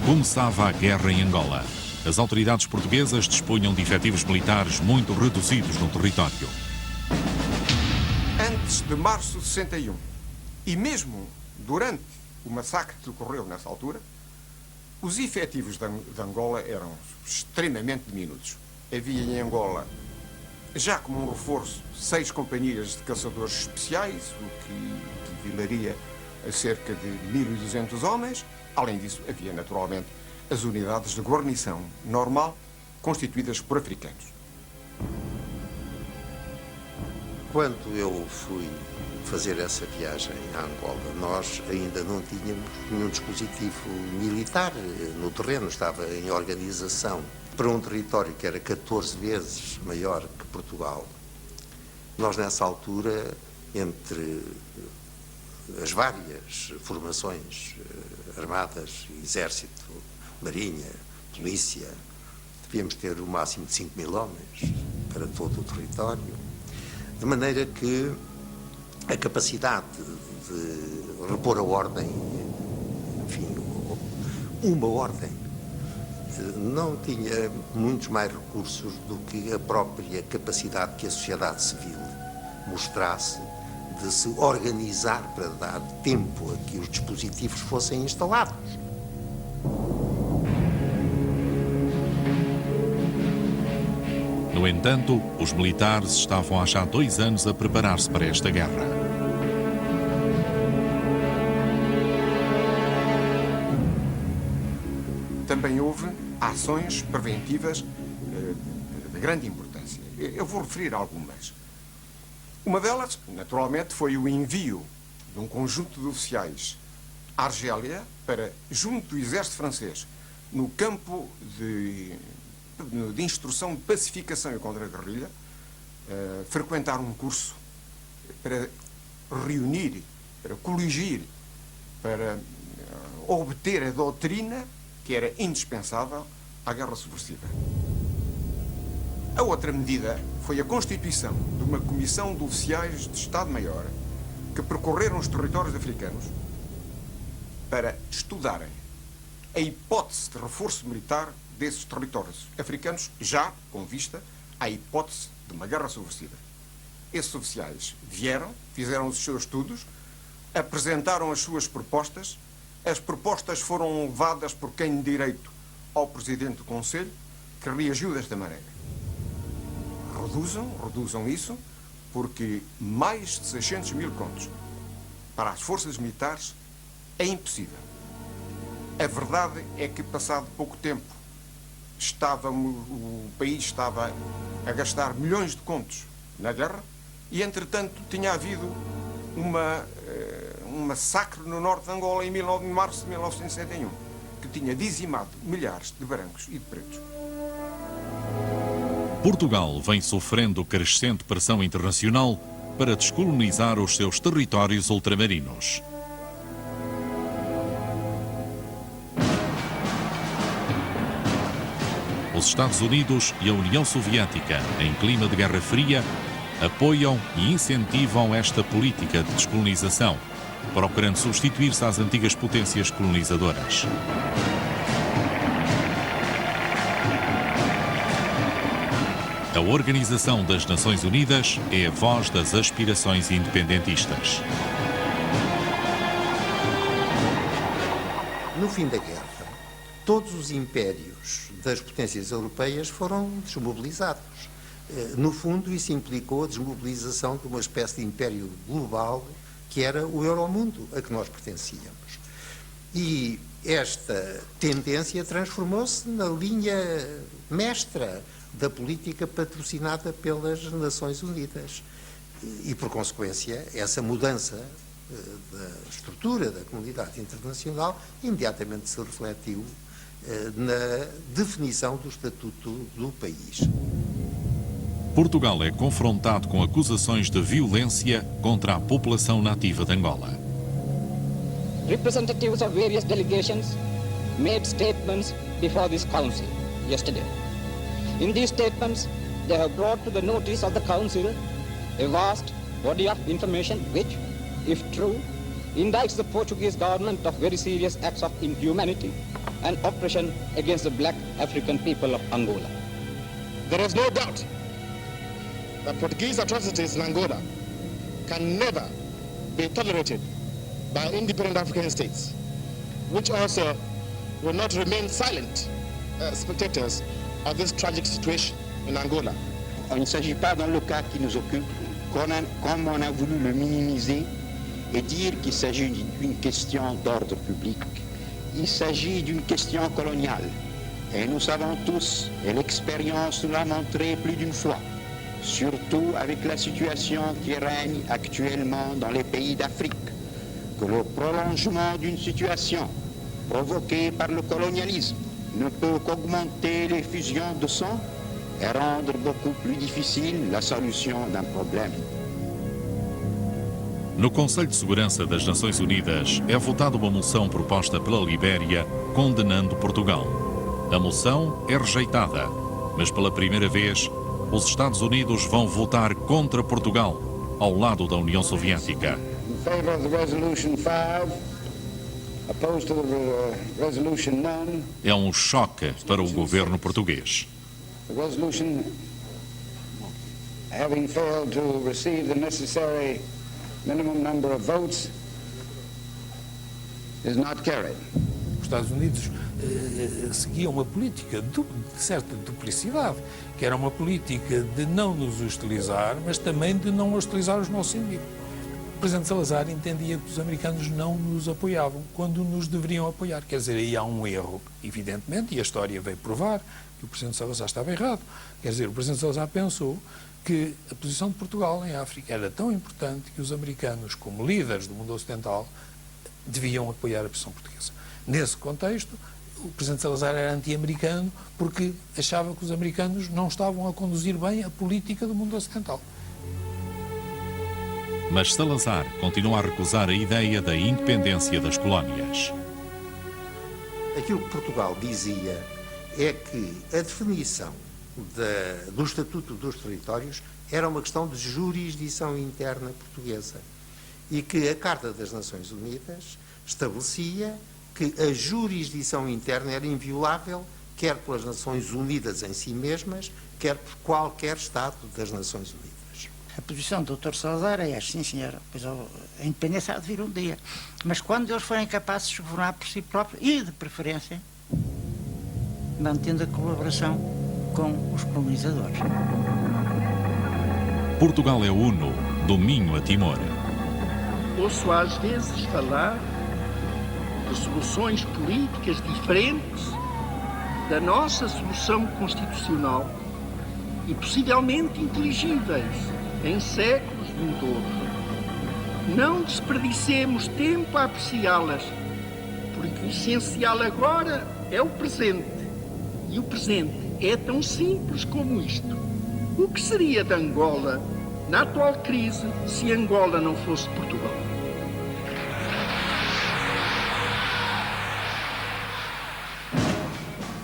Começava a guerra em Angola. As autoridades portuguesas dispunham de efetivos militares muito reduzidos no território. Antes de março de 61, e mesmo durante o massacre que ocorreu nessa altura, os efetivos de Angola eram extremamente diminutos. Havia em Angola, já como um reforço, 6 companhias de caçadores especiais, o que equivaleria a cerca de 1.200 homens. Além disso, havia naturalmente as unidades de guarnição normal, constituídas por africanos. Quando eu fui fazer essa viagem à Angola, nós ainda não tínhamos nenhum dispositivo militar no terreno, estava em organização para um território que era 14 vezes maior que Portugal. Nós, nessa altura, entre as várias formações armadas, exército, marinha, polícia, devíamos ter o máximo de 5.000 homens para todo o território, de maneira que a capacidade de repor a ordem, enfim, uma ordem, não tinha muitos mais recursos do que a própria capacidade que a sociedade civil mostrasse de se organizar para dar tempo a que os dispositivos fossem instalados. No entanto, os militares estavam há já 2 anos a preparar-se para esta guerra. Também houve ações preventivas de grande importância. Eu vou referir algumas. Uma delas, naturalmente, foi o envio de um conjunto de oficiais à Argélia para, junto do exército francês, no campo de instrução de pacificação e contra-guerrilha, frequentar um curso para reunir, para coligir, para obter a doutrina que era indispensável à guerra subversiva. A outra medida foi a constituição de uma comissão de oficiais de Estado-Maior que percorreram os territórios africanos para estudarem a hipótese de reforço militar desses territórios africanos, já com vista à hipótese de uma guerra subversiva. Esses oficiais vieram, fizeram os seus estudos, apresentaram as suas propostas, as propostas foram levadas por quem de direito ao Presidente do Conselho, que reagiu desta maneira. Reduzam isso, porque mais de 600.000 contos para as forças militares é impossível. A verdade é que, passado pouco tempo, o país estava a gastar milhões de contos na guerra e, entretanto, tinha havido um massacre no norte de Angola em março de 1961, que tinha dizimado milhares de brancos e de pretos. Portugal vem sofrendo crescente pressão internacional para descolonizar os seus territórios ultramarinos. Os Estados Unidos e a União Soviética, em clima de Guerra Fria, apoiam e incentivam esta política de descolonização, procurando substituir-se às antigas potências colonizadoras. A Organização das Nações Unidas é a voz das aspirações independentistas. No fim da guerra, todos os impérios das potências europeias foram desmobilizados. No fundo, isso implicou a desmobilização de uma espécie de império global que era o Euromundo, a que nós pertencíamos. E esta tendência transformou-se na linha mestra da política patrocinada pelas Nações Unidas. E, por consequência, essa mudança da estrutura da comunidade internacional imediatamente se refletiu na definição do estatuto do país. Portugal é confrontado com acusações de violência contra a população nativa de Angola. Representatives of various delegations made statements before this council yesterday. In these statements, they have brought to the notice of the council a vast body of information which, if true, indicts the Portuguese government of very serious acts of inhumanity and oppression against the black African people of Angola. There is no doubt that Portuguese atrocities in Angola can never be tolerated by independent African states, which also will not remain silent spectators of this tragic situation in Angola. Il ne s'agit pas, dans le cas qui nous occupe, comme on a voulu le minimiser et dire qu'il s'agit d'une question d'ordre public. Il s'agit d'une question coloniale. Et nous savons tous, et l'expérience nous l'a montré plus d'une fois, surtout avec la situation qui règne actuellement dans les pays d'Afrique, que le prolongement d'une situation provoquée par le colonialisme ne peut qu'augmenter les fusions de sang et rendre beaucoup plus difficile la solution d'un problème. No Conselho de Segurança das Nações Unidas é votada uma moção proposta pela Libéria condenando Portugal. A moção é rejeitada, mas pela primeira vez os Estados Unidos vão votar contra Portugal, ao lado da União Soviética. In favor of the resolution 5, opposed to the resolution none. É um choque para o governo português. The resolution, having failed to receive the necessary minimum number of votes, is not carried. Os Estados Unidos seguiam uma política de certa duplicidade, que era uma política de não nos hostilizar, mas também de não hostilizar os nossos inimigos. O Presidente Salazar entendia que os americanos não nos apoiavam quando nos deveriam apoiar. Quer dizer, aí há um erro, evidentemente, e a história veio provar que o Presidente Salazar estava errado. Quer dizer, o Presidente Salazar pensou que a posição de Portugal em África era tão importante que os americanos, como líderes do mundo ocidental, deviam apoiar a posição portuguesa. Nesse contexto, o Presidente Salazar era anti-americano porque achava que os americanos não estavam a conduzir bem a política do mundo ocidental. Mas Salazar continua a recusar a ideia da independência das colónias. Aquilo que Portugal dizia é que a definição do Estatuto dos Territórios era uma questão de jurisdição interna portuguesa e que a Carta das Nações Unidas estabelecia que a jurisdição interna era inviolável, quer pelas Nações Unidas em si mesmas, quer por qualquer Estado das Nações Unidas. A posição do Dr. Salazar é esta, sim senhora, pois a independência há de vir um dia, mas quando eles forem capazes de governar por si próprios e, de preferência, mantendo a colaboração com os colonizadores. Portugal é uno, do Minho a Timor. Ouço às vezes falar de soluções políticas diferentes da nossa solução constitucional e possivelmente inteligíveis em séculos vindouros. Não desperdicemos tempo a apreciá-las, porque o essencial agora é o presente. E o presente é tão simples como isto. O que seria de Angola na atual crise se Angola não fosse Portugal?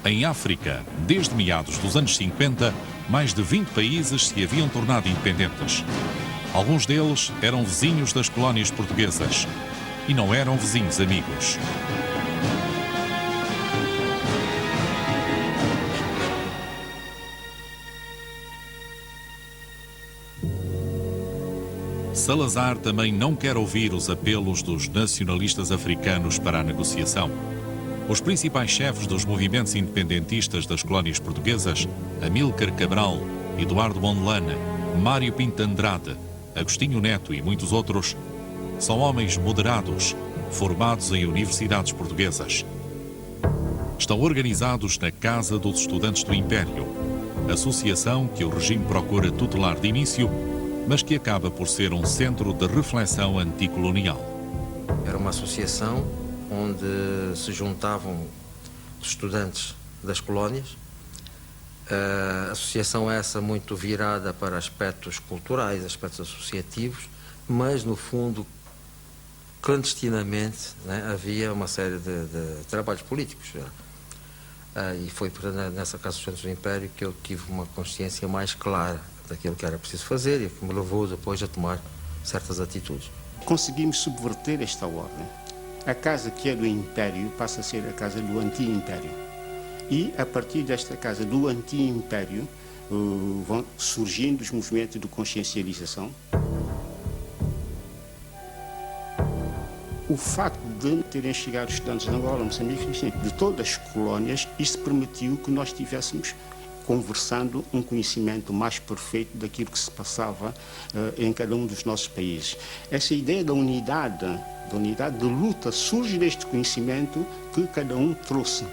Em África, desde meados dos anos 50, mais de 20 países se haviam tornado independentes. Alguns deles eram vizinhos das colónias portuguesas e não eram vizinhos amigos. Salazar também não quer ouvir os apelos dos nacionalistas africanos para a negociação. Os principais chefes dos movimentos independentistas das colónias portuguesas, Amílcar Cabral, Eduardo Mondlane, Mário Pinto Andrade, Agostinho Neto e muitos outros, são homens moderados, formados em universidades portuguesas. Estão organizados na Casa dos Estudantes do Império, associação que o regime procura tutelar de início, mas que acaba por ser um centro de reflexão anticolonial. Era uma associação onde se juntavam os estudantes das colónias. A associação essa muito virada para aspectos culturais, aspectos associativos, mas no fundo, clandestinamente, né, havia uma série de trabalhos políticos. E foi nessa Casa dos Estudantes do Império que eu tive uma consciência mais clara daquilo que era preciso fazer e que me levou depois a tomar certas atitudes. conseguimos subverter esta ordem. A casa que é do Império passa a ser a casa do anti-Império. E, a partir desta casa do anti-Império, vão surgindo os movimentos de consciencialização. O facto de terem chegado estudantes de Angola, Moçambique, de todas as colónias, isso permitiu que nós tivéssemos conversando um conhecimento mais perfeito daquilo que se passava em cada um dos nossos países. Essa ideia da unidade de luta surge deste conhecimento que cada um trouxe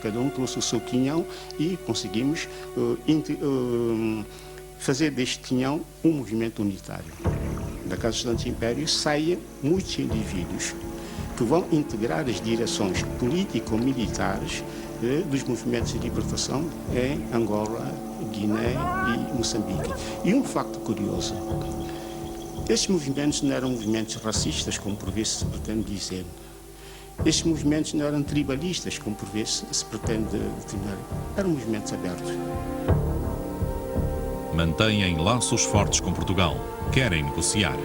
o seu quinhão e conseguimos fazer deste quinhão um movimento unitário. Da Casa dos Estudantes do Império saem muitos indivíduos que vão integrar as direções político-militares dos movimentos de libertação em Angola, Guiné e Moçambique. E um facto curioso, estes movimentos não eram movimentos racistas, como por vezes se pretende dizer. Estes movimentos não eram tribalistas, como por vezes se pretende determinar. Eram movimentos abertos. Mantêm laços fortes com Portugal. Querem negociar.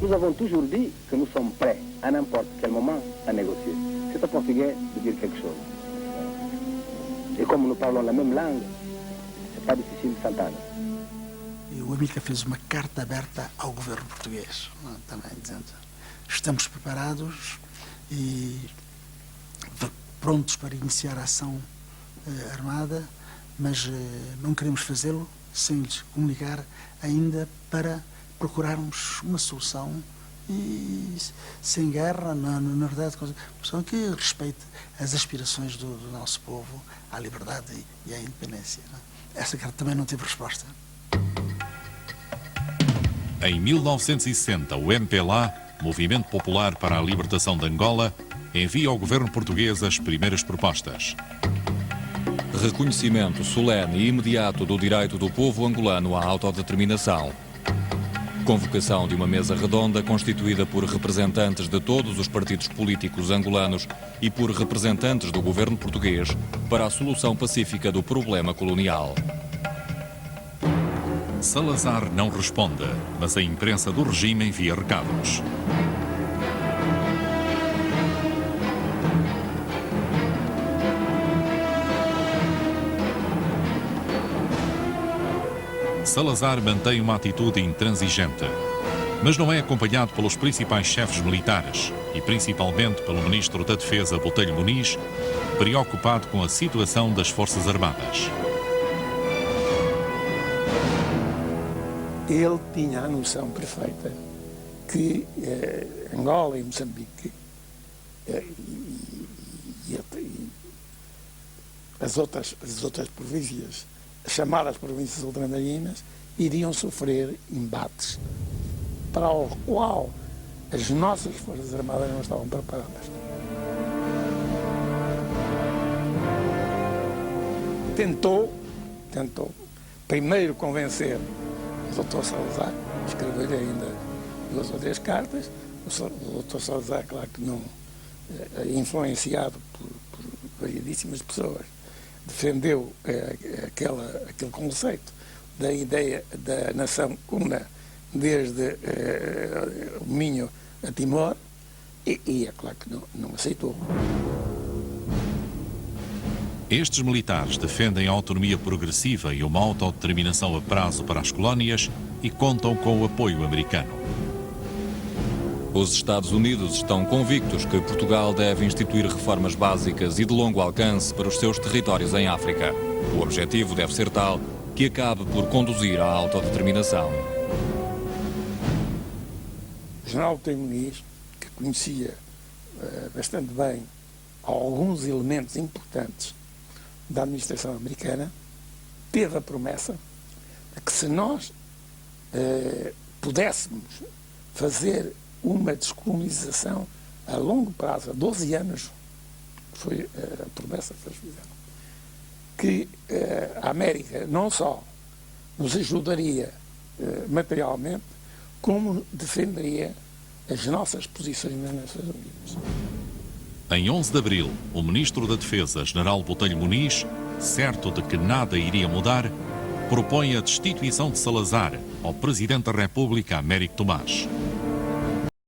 Nous avons toujours dit que nous sommes prêts à n'importe quel moment à négocier. C'est au portugais de dire quelque chose. Et comme nous parlons la même langue, c'est pas difficile de s'entendre. O Amílcar fez uma carta aberta ao governo português, também dizendo: estamos preparados e prontos para iniciar a ação armada, mas não queremos fazê-lo sem lhes comunicar ainda para procurarmos uma solução e sem guerra, na verdade, uma solução que respeite as aspirações do nosso povo à liberdade e à independência. Essa carta também não teve resposta. Em 1960, o MPLA, Movimento Popular para a Libertação de Angola, envia ao governo português as primeiras propostas. Reconhecimento solene e imediato do direito do povo angolano à autodeterminação. Convocação de uma mesa redonda constituída por representantes de todos os partidos políticos angolanos e por representantes do governo português para a solução pacífica do problema colonial. Salazar não responde, mas a imprensa do regime envia recados. Salazar mantém uma atitude intransigente, mas não é acompanhado pelos principais chefes militares e principalmente pelo ministro da Defesa, Botelho Muniz, preocupado com a situação das Forças Armadas. Ele tinha a noção perfeita que Angola e Moçambique e as outras províncias, chamadas províncias ultramarinas, iriam sofrer embates para o qual as nossas Forças Armadas não estavam preparadas. Tentou primeiro convencer o Dr. Salazar, escreveu-lhe ainda 2 ou 3 cartas. O Dr. Salazar, claro que não, influenciado por variedíssimas pessoas, defendeu aquele conceito da ideia da nação una desde o Minho a Timor, e é claro que não aceitou. Estes militares defendem a autonomia progressiva e uma autodeterminação a prazo para as colónias e contam com o apoio americano. Os Estados Unidos estão convictos que Portugal deve instituir reformas básicas e de longo alcance para os seus territórios em África. O objetivo deve ser tal que acabe por conduzir à autodeterminação. O general Botelho Muniz, que conhecia bastante bem alguns elementos importantes da administração americana, teve a promessa de que se nós pudéssemos fazer uma descolonização a longo prazo, a 12 anos, foi a promessa que eles fizeram, que a América não só nos ajudaria materialmente, como defenderia as nossas posições nas Nações Unidas. Em 11 de abril, o ministro da Defesa, general Botelho Muniz, certo de que nada iria mudar, propõe a destituição de Salazar ao presidente da República, Américo Tomás.